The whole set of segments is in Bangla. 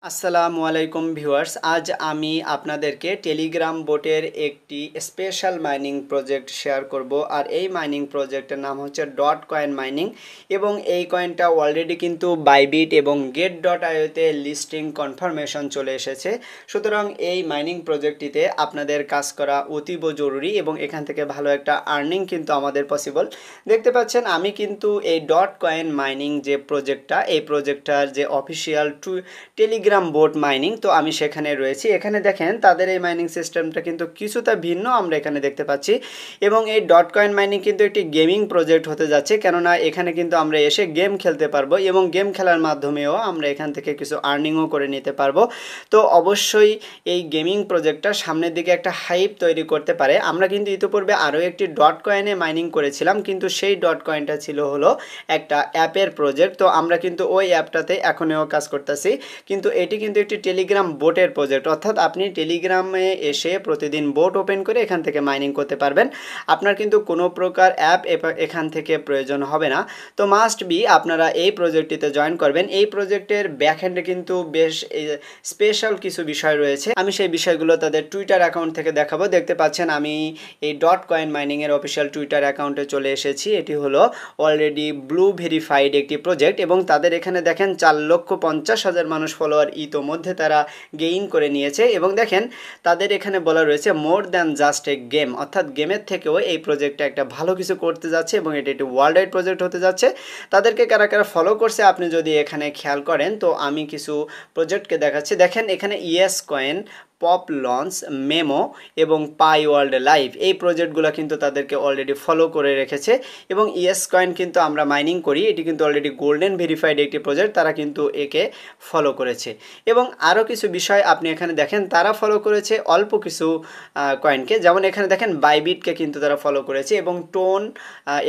আসসালামু আলাইকুম ভিউয়ার্স, আজ আমি আপনাদেরকে টেলিগ্রাম বোটের একটি স্পেশাল মাইনিং প্রজেক্ট শেয়ার করব। আর এই মাইনিং প্রজেক্টের নাম হচ্ছে ডট কয়েন মাইনিং এবং এই কয়েনটা অলরেডি কিন্তু বাইবিট এবং গেট ডট আইওতে লিস্টিং কনফার্মেশন চলে এসেছে। সুতরাং এই মাইনিং প্রজেক্টটিতে আপনাদের কাজ করা অতীব জরুরি এবং এখান থেকে ভালো একটা আর্নিং কিন্তু আমাদের পসিবল। দেখতে পাচ্ছেন আমি কিন্তু এই ডট কয়েন মাইনিং যে প্রজেক্টটা, এই প্রজেক্টটার যে অফিসিয়াল টেলিগ্রাম বোট মাইনিং, তো আমি সেখানে রয়েছি। এখানে দেখেন তাদের এই মাইনিং সিস্টেমটা কিন্তু কিছুটা ভিন্ন আমরা এখানে দেখতে পাচ্ছি এবং এই ডট কয়েন মাইনিং কিন্তু একটি গেমিং প্রজেক্ট হতে যাচ্ছে, কেননা এখানে কিন্তু আমরা এসে গেম খেলতে পারবো এবং গেম খেলার মাধ্যমেও আমরা এখান থেকে কিছু আর্নিংও করে নিতে পারবো। তো অবশ্যই এই গেমিং প্রজেক্টটা সামনের দিকে একটা হাইপ তৈরি করতে পারে। আমরা কিন্তু ইতিপূর্বে আরও একটি ডট কয়েনে মাইনিং করেছিলাম, কিন্তু সেই ডট কয়েনটা ছিল হলো একটা অ্যাপের প্রজেক্ট। তো আমরা কিন্তু ওই অ্যাপটাতে এখনও কাজ করতেছি, কিন্তু এটি কিন্তু একটি টেলিগ্রাম বোটের প্রজেক্ট, অর্থাৎ আপনি টেলিগ্রামে এসে প্রতিদিন বোট ওপেন করে এখান থেকে মাইনিং করতে পারবেন। আপনার কিন্তু কোনো প্রকার অ্যাপ এখান থেকে প্রয়োজন হবে না। তো মাস্ট বি আপনারা এই প্রজেক্টটিতে জয়েন করবেন। এই প্রজেক্টের ব্যাকহ্যান্ডে কিন্তু বেশ স্পেশাল কিছু বিষয় রয়েছে, আমি সেই বিষয়গুলো তাদের টুইটার অ্যাকাউন্ট থেকে দেখাবো। দেখতে পাচ্ছেন আমি এই ডট কয়েন মাইনিংয়ের অফিসিয়াল টুইটার অ্যাকাউন্টে চলে এসেছি। এটি হলো অলরেডি ব্লু ভেরিফাইড একটি প্রজেক্ট এবং তাদের এখানে দেখেন 4,50,000 মানুষ ফলোয়ার ইতোমধ্যে তারা গেইন করে নিয়েছে এবং দেখেন তাদের এখানে বলা রয়েছে more than just a game, অর্থাৎ গেমের থেকেও এই প্রজেক্টটা একটা ভালো কিছু করতে যাচ্ছে এবং এটি একটি ওয়ার্ল্ড ওয়াইড প্রজেক্ট হতে যাচ্ছে। তাদেরকে কারা কারা ফলো করছে আপনি যদি এখানে খেয়াল করেন, তো আমি কিছু প্রজেক্টকে দেখাচ্ছি। দেখেন এখানে ES coin, pop launch, memo এবং পাই ওয়ার্ল্ড লাইভ, এই প্রজেক্টগুলো কিন্তু তাদেরকে অলরেডি ফলো করে রেখেছে এবং ইএস কয়েন কিন্তু আমরা মাইনিং করি, এটি কিন্তু অলরেডি গোল্ডেন ভেরিফাইড একটি প্রজেক্ট, তারা কিন্তু একে ফলো করেছে। এবং আরও কিছু বিষয় আপনি এখানে দেখেন তারা ফলো করেছে অল্প কিছু কয়েনকে, যেমন এখানে দেখেন বাইবিটকে কিন্তু তারা ফলো করেছে এবং টোন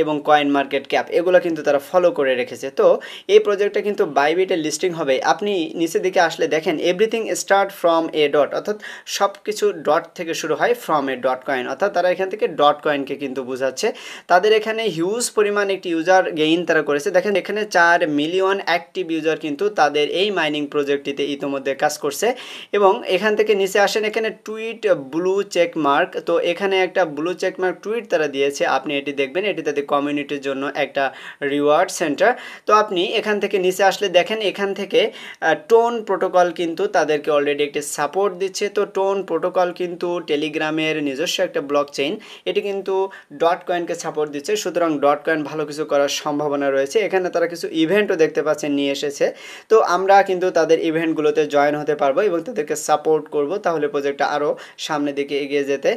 এবং কয়েন মার্কেট ক্যাপ এগুলো কিন্তু তারা ফলো করে রেখেছে। তো এই প্রজেক্টটা কিন্তু বাইবিটের লিস্টিং হবে। আপনি নিচের দিকে আসলে দেখেন everything start from A dot, অর্থাৎ সব কিছু ডট থেকে শুরু হয়, ফ্রম এ ডট কয়েন, অর্থাৎ তারা এখান থেকে ডট কয়েনকে কিন্তু বোঝাচ্ছে। তাদের এখানে হিউজ পরিমাণ একটি ইউজার গেইন তারা করেছে। দেখেন এখানে 4 মিলিয়ন অ্যাক্টিভ ইউজার কিন্তু তাদের এই মাইনিং প্রজেক্টটিতে ইতিমধ্যে কাজ করছে। এবং এখান থেকে নিচে আসেন, এখানে টুইট ব্লু চেক মার্ক, তো এখানে একটা ব্লু চেক মার্ক টুইট তারা দিয়েছে, আপনি এটি দেখবেন, এটি তাদের কমিউনিটির জন্য একটা রিওয়ার্ড সেন্টার। তো আপনি এখান থেকে নিচে আসলে দেখেন এখান থেকে টোন প্রোটোকল কিন্তু তাদেরকে অলরেডি একটি সাপোর্ট দিচ্ছে। তো টোন প্রোটোকল কিন্তু টেলিগ্রামের নিজস্ব একটা ব্লক চেইন, এটি কিন্তু ডট কয়েনকে সাপোর্ট দিচ্ছে, সুতরাং ডট কয়েন ভালো কিছু করার সম্ভাবনা রয়েছে। এখানে তারা কিছু ইভেন্টও দেখতে পাচ্ছেন নিয়ে এসেছে, তো আমরা কিন্তু তাদের ইভেন্টগুলোতে জয়েন হতে পারবো এবং তাদেরকে সাপোর্ট করব, তাহলে প্রজেক্টটা আরও সামনের দিকে এগিয়ে যেতে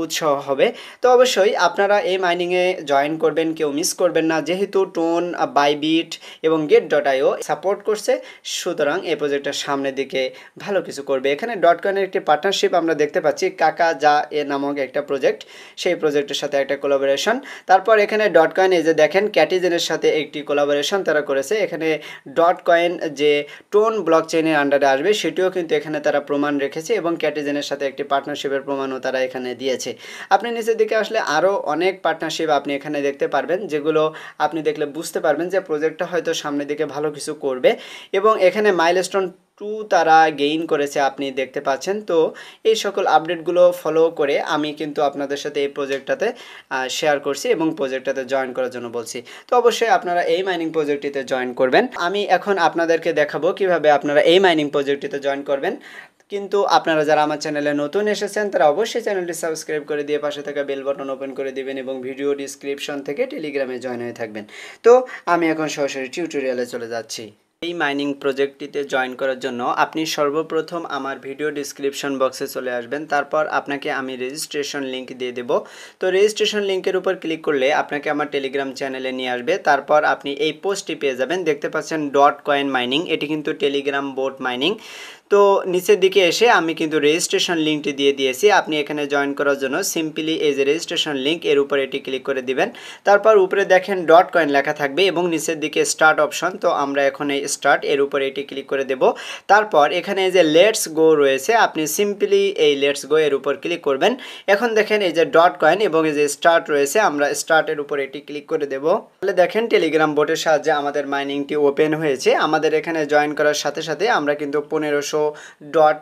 উৎসাহ হবে। তো অবশ্যই আপনারা এই মাইনিংয়ে জয়েন করবেন, কেউ মিস করবেন না, যেহেতু টোন, বাইবিট এবং গেট ডট আইও সাপোর্ট করছে, সুতরাং এই প্রজেক্টটা সামনের দিকে ভালো কিছু করবে। এখানে ডট কয়েনের একটি পার্টনারশিপ আমরা দেখতে পাচ্ছি, কাকা যা এ নামক একটা প্রজেক্ট, সেই প্রজেক্টের সাথে একটা কোলাবোরেশন। তারপর এখানে ডট কয়েন, এই যে দেখেন ক্যাটিজেনের সাথে একটি কোলাবোরেশন তারা করেছে। এখানে ডট কয়েন যে টোন ব্লক চেইনের আন্ডারে আসবে সেটিও কিন্তু এখানে তারা প্রমাণ রেখেছে এবং ক্যাটিজেনের সাথে একটি পার্টনারশিপের প্রমাণও তারা এখানে দিয়েছে। আপনি নিচের দিকে আসলে আরও অনেক পার্টনারশিপ আপনি এখানে দেখতে পারবেন, যেগুলো আপনি দেখলে বুঝতে পারবেন যে প্রজেক্টটা হয়তো সামনের দিকে ভালো কিছু করবে। এবং এখানে মাইলস্টোন 2 তারা গেইন করেছে আপনি দেখতে পাচ্ছেন। তো এই সকল আপডেটগুলো ফলো করে আমি কিন্তু আপনাদের সাথে এই প্রজেক্টটাতে শেয়ার করছি এবং প্রজেক্টটাতে জয়েন করার জন্য বলছি। তো অবশ্যই আপনারা এই মাইনিং প্রজেক্টটিতে জয়েন করবেন। আমি এখন আপনাদেরকে দেখাবো কিভাবে আপনারা এই মাইনিং প্রজেক্টটিতে জয়েন করবেন। কিন্তু আপনারা যারা আমার চ্যানেলে নতুন এসেছেন তারা অবশ্যই চ্যানেলটি সাবস্ক্রাইব করে দিয়ে পাশে থাকা বেল বাটন ওপেন করে দিবেন এবং ভিডিও ডিসক্রিপশন থেকে টেলিগ্রামে জয়েন হয়ে থাকবেন। তো আমি এখন সরাসরি টিউটোরিয়ালে চলে যাচ্ছি। এই মাইনিং প্রজেক্টটিতে জয়েন করার জন্য আপনি সর্বপ্রথম আমার ভিডিও ডিসক্রিপশন বক্সে চলে আসবেন, তারপর আপনাকে আমি রেজিস্ট্রেশন লিঙ্ক দিয়ে দেব। তো রেজিস্ট্রেশন লিঙ্কের উপর ক্লিক করলে আপনাকে আমার টেলিগ্রাম চ্যানেলে নিয়ে আসবে। তারপর আপনি এই পোস্টটি পেয়ে যাবেন, দেখতে পাচ্ছেন ডট কয়েন মাইনিং, এটি কিন্তু টেলিগ্রাম বোট মাইনিং। তো নিচের দিকে এসে আমি কিন্তু রেজিস্ট্রেশন লিঙ্কটি দিয়ে দিয়েছি। আপনি এখানে জয়েন করার জন্য সিম্পলি এই যে রেজিস্ট্রেশন লিঙ্ক, এর উপর এটি ক্লিক করে দিবেন। তারপর উপরে দেখেন ডট কয়েন লেখা থাকবে এবং নিচের দিকে স্টার্ট অপশন, তো আমরা এখন এই স্টার্ট এর উপরে এটি ক্লিক করে দেব। তারপর এখানে যে লেটস গো রয়েছে আপনি সিম্পলি এই লেটস গো এর উপর ক্লিক করবেন। এখন দেখেন এই যে ডট কয়েন এবং এই যে স্টার্ট রয়েছে আমরা স্টার্টের উপর এটি ক্লিক করে দেব। তাহলে দেখেন টেলিগ্রাম বোটের সাহায্যে আমাদের মাইনিংটি ওপেন হয়েছে। আমাদের এখানে জয়েন করার সাথে সাথে আমরা কিন্তু 1500 ডট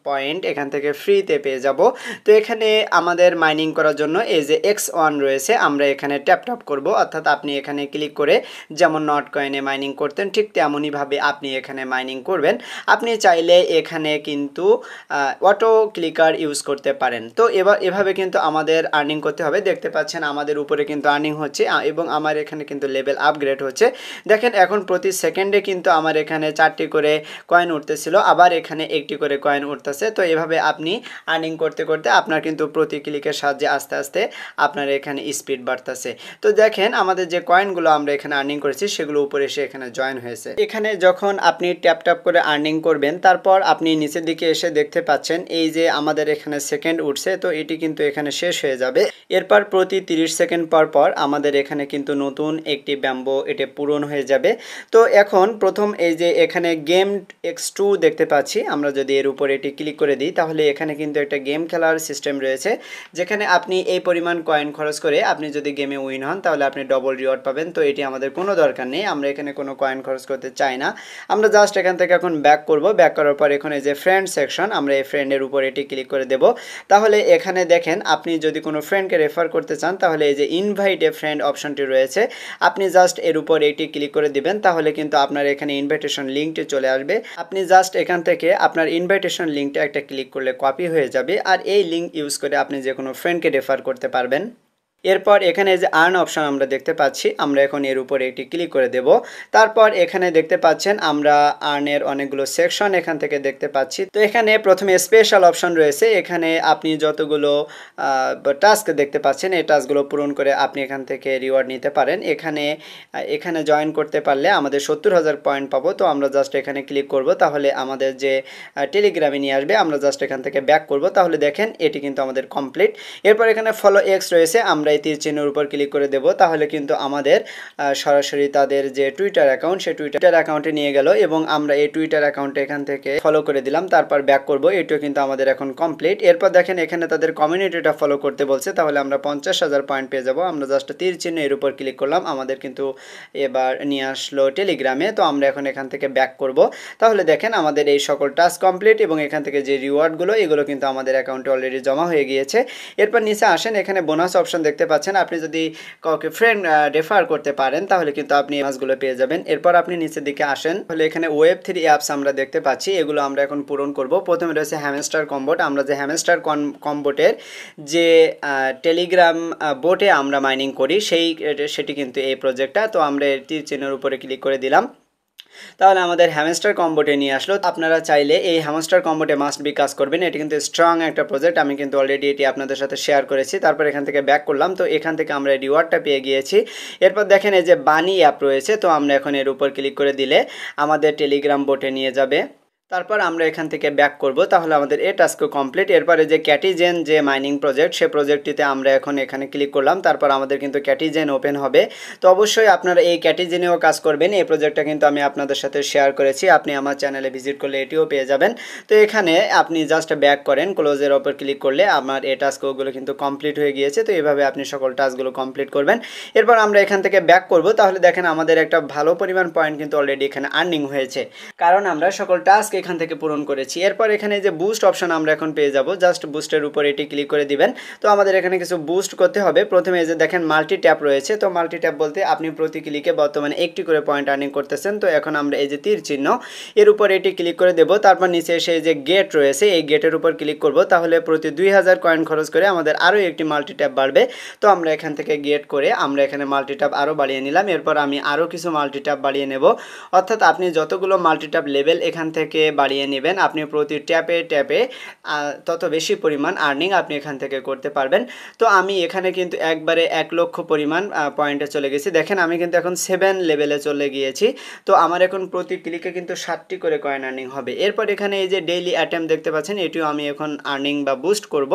পয়েন্ট এখান থেকে ফ্রিতে পেয়ে যাব। তো এখানে আমাদের মাইনিং করার জন্য এই যে X1 রয়েছে আমরা এখানে ট্যাপ করব, অর্থাৎ আপনি এখানে ক্লিক করে যেমন নট কয়েনে মাইনিং করতেন ঠিক তেমনইভাবে আপনি এখানে মাইনিং করবেন। আপনি চাইলে এখানে কিন্তু অটো ক্লিকার ইউজ করতে পারেন। তো এভাবে কিন্তু আমাদের আর্নিং করতে হবে। দেখতে পাচ্ছেন আমাদের উপরে কিন্তু আর্নিং হচ্ছে এবং আমার এখানে কিন্তু লেভেল আপগ্রেড হচ্ছে। দেখেন এখন প্রতি সেকেন্ডে কিন্তু আমার এখানে 4টি করে কয়েন উঠতেছিল, আবার এখানে 1টি করে কয়েন উঠতেছে। তো এভাবে আপনি আর্নিং করতে করতে আপনার কিন্তু প্রতি ক্লিকের সাহায্যে আস্তে আস্তে আপনার এখানে স্পিড বাড়তেছে। তো দেখেন আমাদের যে কয়েনগুলো আমরা এখানে আর্নিং করেছি সেগুলো উপরে এসে এখানে জয়েন হয়েছে। এখানে যখন আপনি ট্যাপ করে আর্নিং করবেন তারপর আপনি নিচের দিকে এসে দেখতে পাচ্ছেন এই যে আমাদের এখানে সেকেন্ড উঠছে। তো এটি কিন্তু এখানে শেষ হয়ে যাবে। এরপর প্রতি 30 সেকেন্ড পর পর আমাদের এখানে কিন্তু নতুন একটি ব্যাম্বো এটি পূরণ হয়ে যাবে। তো এখন প্রথম এই যে এখানে গেম X2 দেখতে পাচ্ছি, আমরা যদি এর উপর এটি ক্লিক করে দিই তাহলে এখানে কিন্তু একটা গেম খেলার সিস্টেম রয়েছে, যেখানে আপনি এই পরিমাণ কয়েন খরচ করে আপনি যদি গেমে উইন হন তাহলে আপনি ডবল রিওয়ার্ড পাবেন। তো এটি আমাদের কোনো দরকার নেই, আমরা এখানে কোনো কয়েন খরচ করতে চাই না। আমরা জাস্ট এখান থেকে এখন ব্যাক করব। ব্যাক করার পর এখানে যে ফ্রেন্ড সেকশন আমরা এই ফ্রেন্ডের উপর এটি ক্লিক করে দেব। তাহলে এখানে দেখেন আপনি যদি কোনো ফ্রেন্ডকে রেফার করতে চান তাহলে এই যে ইনভাইট এ ফ্রেন্ড অপশনটি রয়েছে আপনি জাস্ট এর উপর এটি ক্লিক করে দিবেন। তাহলে কিন্তু আপনার এখানে ইনভাইটেশন লিঙ্কটি চলে আসবে। আপনি জাস্ট এখান থেকে আপনার ইনভাইটেশন লিঙ্কটা একটা ক্লিক করলে কপি হয়ে যাবে, আর এই লিঙ্ক ইউজ করে আপনি যে কোনো ফ্রেন্ডকে রেফার করতে পারবেন। এরপর এখানে যে আর্ন অপশন আমরা দেখতে পাচ্ছি আমরা এখন এর উপরে একটি ক্লিক করে দেব। তারপর এখানে দেখতে পাচ্ছেন আমরা আর্নের অনেকগুলো সেকশন এখান থেকে দেখতে পাচ্ছি। তো এখানে প্রথমে স্পেশাল অপশন রয়েছে, এখানে আপনি যতগুলো টাস্ক দেখতে পাচ্ছেন এই টাস্কগুলো পূরণ করে আপনি এখান থেকে রিওয়ার্ড নিতে পারেন। এখানে জয়েন করতে পারলে আমাদের 70,000 পয়েন্ট পাবো। তো আমরা জাস্ট এখানে ক্লিক করব, তাহলে আমাদের যে টেলিগ্রামে নিয়ে আসবে। আমরা জাস্ট এখান থেকে ব্যাক করব, তাহলে দেখেন এটি কিন্তু আমাদের কমপ্লিট। এরপর এখানে ফলো এক্স রয়েছে আমরা এই তীর চিহ্নের উপর ক্লিক করে দেব, তাহলে কিন্তু আমাদের সরাসরি তাদের যে টুইটার অ্যাকাউন্ট সেই টুইটার অ্যাকাউন্টে নিয়ে গেল এবং আমরা এই টুইটার অ্যাকাউন্টে এখান থেকে ফলো করে দিলাম। তারপর ব্যাক করব, এটিও কিন্তু আমাদের এখন কমপ্লিট। এরপর দেখেন এখানে তাদের কমিউনিটিটা ফলো করতে বলছে, তাহলে আমরা 50,000 পয়েন্ট পেয়ে যাব। আমরা জাস্ট তীর চিহ্ন এর উপর ক্লিক করলাম, আমাদের কিন্তু এবার নিয়ে আসলো টেলিগ্রামে। তো আমরা এখন এখান থেকে ব্যাক করব, তাহলে দেখেন আমাদের এই সকল টাস্ক কমপ্লিট এবং এখান থেকে যে রিওয়ার্ডগুলো এগুলো কিন্তু আমাদের অ্যাকাউন্টে অলরেডি জমা হয়ে গিয়েছে। এরপর নিচে আসেন, এখানে বোনাস অপশন দেখতে পাচ্ছেন। আপনি যদি কাউকে ফ্রেন্ড রেফার করতে পারেন তাহলে কিন্তু আপনি মাসগুলো পেয়ে যাবেন। এরপর আপনি নিচের দিকে আসেন, তাহলে এখানে Web3 অ্যাপস আমরা দেখতে পাচ্ছি, এগুলো আমরা এখন পূরণ করব। প্রথমে রয়েছে হ্যামস্টার কম্বোট। আমরা যে হ্যামস্টার কম্বোটের যে টেলিগ্রাম বোটে আমরা মাইনিং করি সেটি কিন্তু এই প্রজেক্টটা। তো আমরা তীর চিহ্নের উপরে ক্লিক করে দিলাম, তাহলে আমাদের হ্যামস্টার কম্বোটে নিয়ে আসলো। আপনারা চাইলে এই হ্যামস্টার কম্বোটে মাস্ট বি কাজ করবেন, এটি কিন্তু স্ট্রং একটা প্রজেক্ট। আমি কিন্তু অলরেডি এটি আপনাদের সাথে শেয়ার করেছি। তারপর এখান থেকে ব্যাক করলাম, তো এখান থেকে আমরা রিওয়ার্ডটা পেয়ে গিয়েছি। এরপর দেখেন এই যে বানি অ্যাপ রয়েছে, তো আমরা এখন এর উপর ক্লিক করে দিলে আমাদের টেলিগ্রাম বোটে নিয়ে যাবে। তারপর আমরা এখান থেকে ব্যাক করব, তাহলে আমাদের এই টাস্ক কমপ্লিট। এরপরে যে ক্যাটিজেন যে মাইনিং প্রজেক্ট সে প্রজেক্টটিতে আমরা এখন এখানে ক্লিক করলাম, তারপর আমাদের কিন্তু ক্যাটিজেন ওপেন হবে। তো অবশ্যই আপনারা এই ক্যাটিজেনেও কাজ করবেন। এই প্রজেক্টটা কিন্তু আমি আপনাদের সাথে শেয়ার করেছি, আপনি আমার চ্যানেলে ভিজিট করলে এটিও পেয়ে যাবেন। তো এখানে আপনি জাস্ট ব্যাক করেন, ক্লোজের ওপর ক্লিক করলে আমার এই টাস্কগুলো কিন্তু কমপ্লিট হয়ে গিয়েছে। তো এইভাবে আপনি সকল টাস্কগুলো কমপ্লিট করবেন। এরপর আমরা এখান থেকে ব্যাক করব, তাহলে দেখেন আমাদের একটা ভালো পরিমাণ পয়েন্ট কিন্তু অলরেডি এখানে আর্নিং হয়েছে, কারণ আমরা সকল টাস্ক এখান থেকে পূরণ করেছি। এরপর এখানে যে বুস্ট অপশন আমরা এখন পেয়ে যাব, জাস্ট বুস্টের উপর এটি ক্লিক করে দিবেন। তো আমাদের এখানে কিছু বুস্ট করতে হবে। প্রথমে এই যে দেখেন মাল্টি ট্যাপ রয়েছে, তো মাল্টি ট্যাপ বলতে আপনি প্রতি ক্লিকে বর্তমানে 1টি করে পয়েন্ট আর্নিং করতেছেন। তো এখন আমরা এই যে তীর চিহ্ন এর উপর এটি ক্লিক করে দেব, তারপর নিচে এসে এই যে গেট রয়েছে এই গেটের উপর ক্লিক করব, তাহলে প্রতি 2000 কয়েন খরচ করে আমাদের আরও একটি মাল্টি ট্যাপ বাড়বে। তো আমরা এখান থেকে গেট করে আমরা এখানে মাল্টি ট্যাপ আরও বাড়িয়ে নিলাম। এরপর আমি আরও কিছু মাল্টি ট্যাপ বাড়িয়ে নেব, অর্থাৎ আপনি যতগুলো মাল্টি ট্যাপ লেভেল এখান থেকে বাড়িয়ে নেবেন। আপনি প্রতি ট্যাপে ট্যাপে তত বেশি পরিমাণ আর্নিং আপনি এখান থেকে করতে পারবেন। তো আমি এখানে কিন্তু একবারে 1 লক্ষ পরিমাণ পয়েন্টে চলে গেছি। দেখেন আমি কিন্তু এখন 7 লেভেলে চলে গিয়েছি। তো আমার এখন প্রতি ক্লিকে কিন্তু 7টি করে কয়েন আর্নিং হবে। এরপর এখানে এই যে ডেইলি অ্যাটেম্প দেখতে পাচ্ছেন, এটিও আমি এখন আর্নিং বা বুস্ট করব।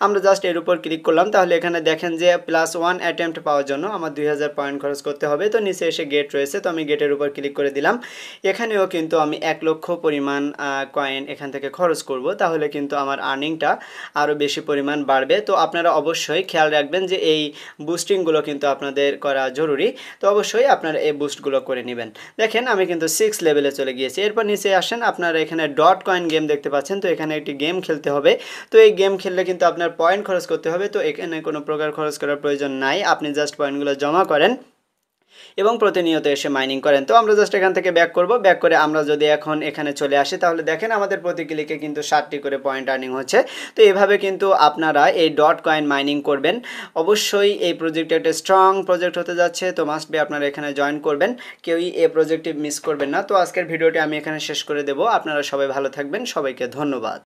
আমরা জাস্ট এর উপর ক্লিক করলাম, তাহলে এখানে দেখেন যে +1 অ্যাটেম্প্ট পাওয়ার জন্য আমার 2000 পয়েন্ট খরচ করতে হবে। তো নিচে এসে গেট রয়েছে, তো আমি গেটের উপর ক্লিক করে দিলাম। এখানেও কিন্তু আমি 1 লক্ষ পরিমাণ কয়েন এখান থেকে খরচ করব, তাহলে কিন্তু আমার আর্নিংটা আরও বেশি পরিমাণ বাড়বে। তো আপনারা অবশ্যই খেয়াল রাখবেন যে এই বুস্টিংগুলো কিন্তু আপনাদের করা জরুরি। তো অবশ্যই আপনারা এই বুস্টগুলো করে নেবেন। দেখেন আমি কিন্তু 6 লেভেলে চলে গিয়েছি। এরপর নিচে আসেন, আপনারা এখানে ডট কয়েন গেম দেখতে পাচ্ছেন। তো এখানে একটি গেম খেলতে হবে। তো এই গেম খেললে কিন্তু আপনার পয়েন্ট খরচ করতে হবে। তো এখানে কোনো প্রকার খরচ করার প্রয়োজন নাই, আপনি জাস্ট পয়েন্টগুলো জমা করেন এবং প্রতিনিয়ত এসে মাইনিং করেন। তো আমরা জাস্ট এখান থেকে ব্যাক করব। ব্যাক করে আমরা যদি এখন এখানে চলে আসি, তাহলে দেখেন আমাদের প্রতি ক্লিকে কিন্তু 7টি করে পয়েন্ট আর্নিং হচ্ছে। তো এভাবে কিন্তু আপনারা এই ডট কয়েন মাইনিং করবেন। অবশ্যই এই প্রজেক্টটা একটা স্ট্রং প্রজেক্ট হতে যাচ্ছে, তো মাস্ট বি আপনারা এখানে জয়েন করবেন। কেউই এই প্রজেক্টটি মিস করবেন না। তো আজকের ভিডিওটি আমি এখানে শেষ করে দেব। আপনারা সবাই ভালো থাকবেন। সবাইকে ধন্যবাদ।